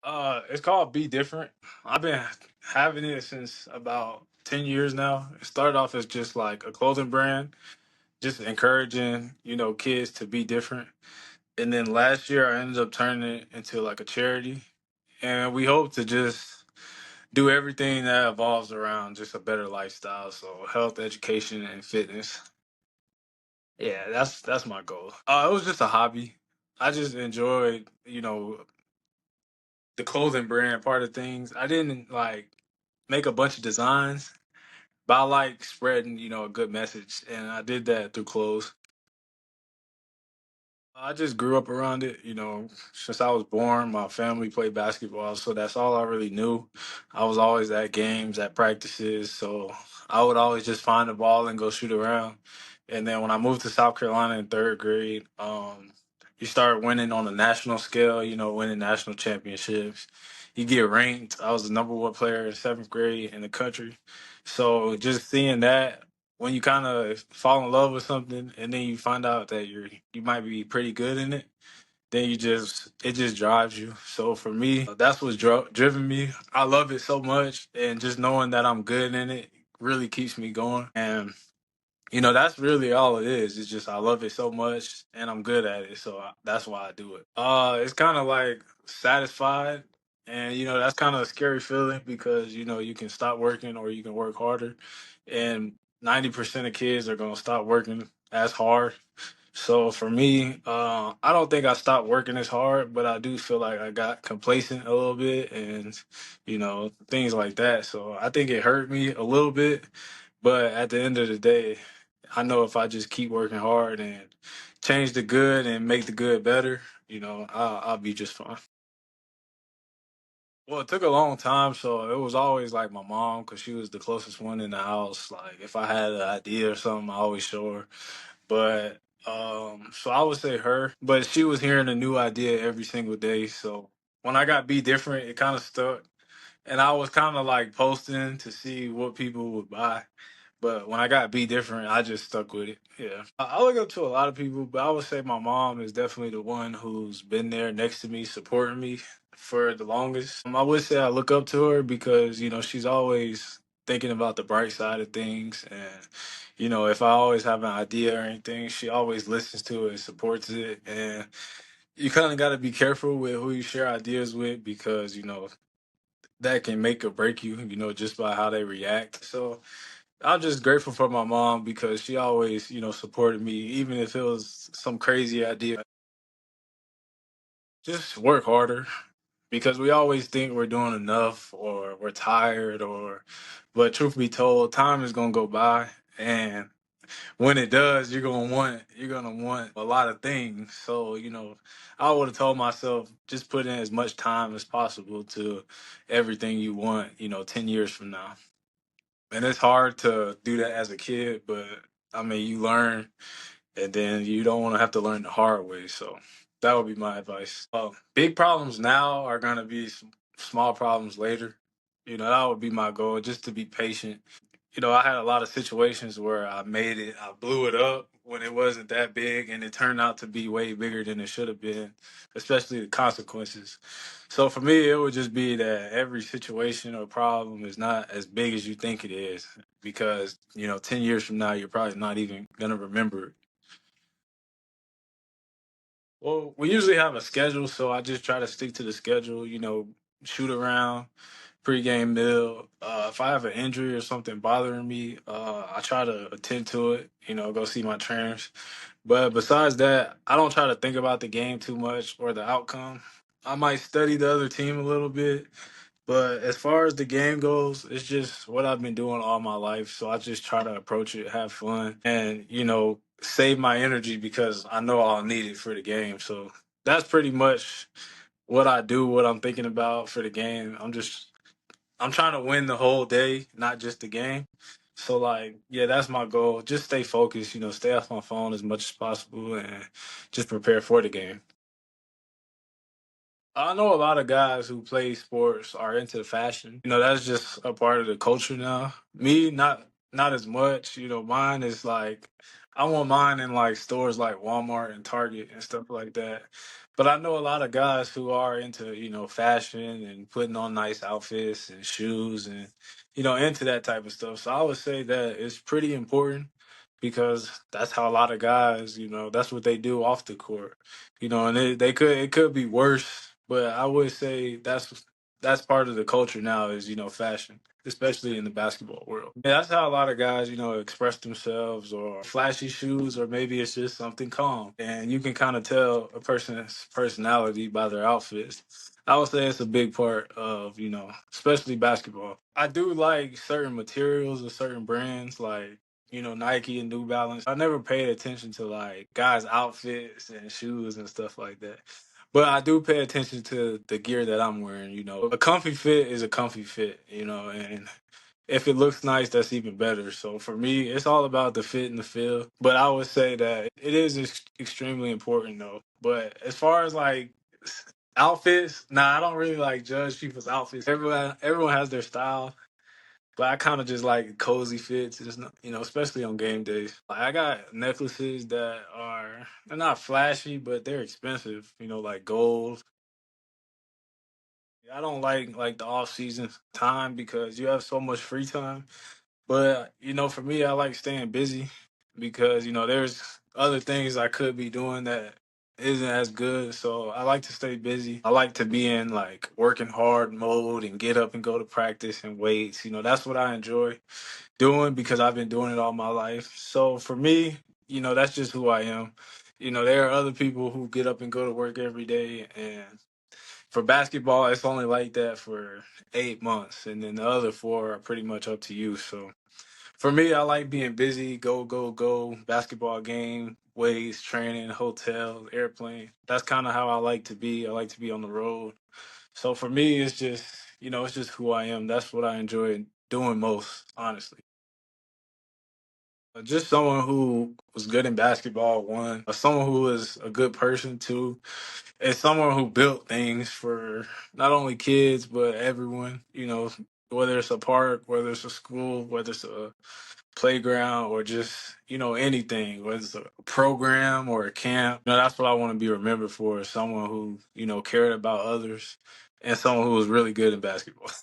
It's called Be Different. I've been having it since about 10 years now. It started off as just like a clothing brand, just encouraging, kids to be different. And then last year I ended up turning it into like a charity. And we hope to just do everything that evolves around just a better lifestyle. So health, education, and fitness. Yeah, that's my goal. It was just a hobby. I just enjoyed, the clothing brand part of things. I didn't like make a bunch of designs, but I like spreading, a good message, and I did that through clothes. I just grew up around it, since I was born. My family played basketball, so that's all I really knew. I was always at games, at practices, so I would always just find the ball and go shoot around. And then when I moved to South Carolina in third grade, you start winning on a national scale, winning national championships. You get ranked. I was the number one player in seventh grade in the country. So just seeing that when you kind of fall in love with something and then you find out that you might be pretty good in it, then it just drives you. So for me, that's what's driven me. I love it so much, and just knowing that I'm good in it really keeps me going. And that's really all it is. It's just I love it so much and I'm good at it. So that's why I do it. It's kind of like satisfied. And, that's kind of a scary feeling because, you can stop working or you can work harder. And 90% of kids are going to stop working as hard. So for me, I don't think I stopped working as hard, but I do feel like I got complacent a little bit and, things like that. So I think it hurt me a little bit. But at the end of the day, I know if I just keep working hard and change the good and make the good better, I'll be just fine. Well, it took a long time, so it was always like my mom because she was the closest one in the house. Like if I had an idea or something, I always show her. But so I would say her, but she was hearing a new idea every single day. So when I got Be Different, it kind of stuck, and I was kind of like posting to see what people would buy. But when I got Be Different, I just stuck with it. Yeah. I look up to a lot of people, but I would say my mom is definitely the one who's been there next to me, supporting me for the longest. I would say I look up to her because, she's always thinking about the bright side of things. And, if I always have an idea or anything, she always listens to it, supports it. And you kind of got to be careful with who you share ideas with because, that can make or break you, just by how they react. So, I'm just grateful for my mom because she always, supported me, even if it was some crazy idea. Just work harder because we always think we're doing enough or we're tired but truth be told, time is gonna go by, and when it does, you're gonna want a lot of things. So I would have told myself just put in as much time as possible to everything you want. 10 years from now. And it's hard to do that as a kid, but I mean, you learn, and then you don't want to have to learn the hard way. So that would be my advice. Big problems now are gonna be small problems later. That would be my goal, just to be patient. I had a lot of situations where I made it, I blew it up when it wasn't that big, and it turned out to be way bigger than it should have been, especially the consequences. So for me, it would just be that every situation or problem is not as big as you think it is, because 10 years from now, you're probably not even gonna remember it. Well, we usually have a schedule, so I just try to stick to the schedule. Shoot around, pregame meal. If I have an injury or something bothering me, I try to attend to it. Go see my trainers. But besides that, I don't try to think about the game too much or the outcome. I might study the other team a little bit, but as far as the game goes, it's just what I've been doing all my life. So I just try to approach it, have fun, and save my energy because I know I'll need it for the game. So that's pretty much what I do, what I'm thinking about for the game. I'm trying to win the whole day, not just the game. So like, yeah, that's my goal. Just stay focused, stay off my phone as much as possible and just prepare for the game. I know a lot of guys who play sports are into fashion. That's just a part of the culture now. Me, not as much. Mine is like I want mine in like stores like Walmart and Target and stuff like that. But I know a lot of guys who are into, fashion and putting on nice outfits and shoes and, into that type of stuff. So I would say that it's pretty important because that's how a lot of guys, that's what they do off the court. And it could be worse, but I would say that's part of the culture now is, fashion, especially in the basketball world. Yeah, that's how a lot of guys, express themselves or flashy shoes, or maybe it's just something calm. And you can kind of tell a person's personality by their outfits. I would say it's a big part of, especially basketball. I do like certain materials or certain brands like, Nike and New Balance. I never paid attention to like guys' outfits and shoes and stuff like that. But I do pay attention to the gear that I'm wearing. A comfy fit is a comfy fit, and if it looks nice, that's even better. So for me, it's all about the fit and the feel. But I would say that it is extremely important though. But as far as like outfits, nah, I don't really like judge people's outfits. Everyone has their style. But I kind of just like cozy fits, just especially on game days. Like I got necklaces that they're not flashy, but they're expensive. Like gold. I don't like the off season time because you have so much free time. But for me, I like staying busy because there's other things I could be doing that isn't as good. So I like to stay busy. I like to be in like working hard mode and get up and go to practice and weights. That's what I enjoy doing because I've been doing it all my life. So for me, that's just who I am. There are other people who get up and go to work every day, and for basketball, it's only like that for 8 months, and then the other four are pretty much up to you. So for me, I like being busy, go, go, go, basketball game, weights, training, hotel, airplane. That's kind of how I like to be. I like to be on the road. So for me, it's just who I am. That's what I enjoy doing most, honestly. Just someone who was good in basketball, one. Someone who was a good person, two. And someone who built things for not only kids, but everyone. Whether it's a park, whether it's a school, whether it's a playground, or just, anything, whether it's a program or a camp. That's what I want to be remembered for, is someone who, cared about others and someone who was really good in basketball.